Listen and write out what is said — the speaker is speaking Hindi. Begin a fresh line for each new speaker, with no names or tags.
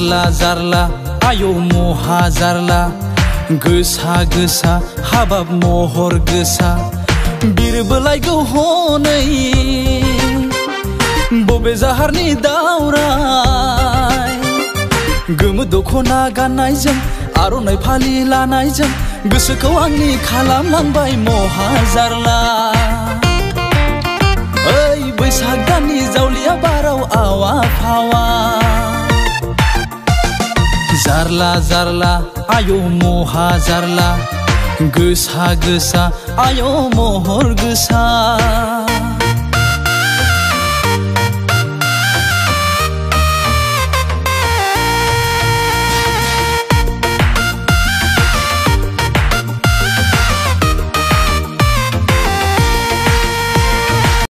जारला जारला आयौ महा जारला गोसा गोसा हाबाब महर गोसा बिरबोलायगौ हनै बबे जाहारनि दावराय गोमो दखना गाननायजों आर'नाइ फालि लानायजों गोसोखौ आंनि खालामलांबाय महा जारला ओइ बैसाग दाननि जावलिया बाराव आवा फावा जारला जारला आयौ महा जारला गोसा गोसा आयौ महर गोसा